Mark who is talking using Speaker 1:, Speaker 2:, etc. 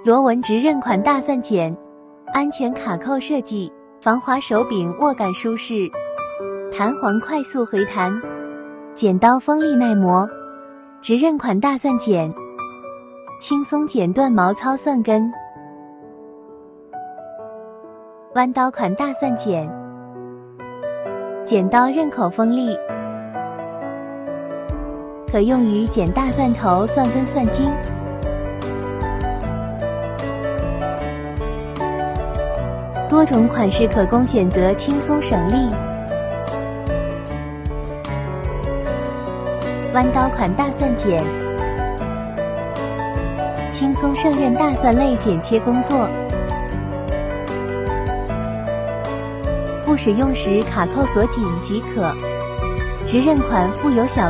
Speaker 1: 螺纹直刃款大蒜剪，安全卡扣设计，防滑手柄握感舒适，弹簧快速回弹，剪刀锋利耐磨，直刃款大蒜剪，轻松剪断毛糙蒜根。弯刀款大蒜剪，剪刀刃口锋利，可用于剪大蒜头、蒜根、蒜茎。多种款式可供选择，轻松省力。弯刀款大蒜剪，轻松胜任大蒜类剪切工作。不使用时卡扣锁紧即可。直刃款附有小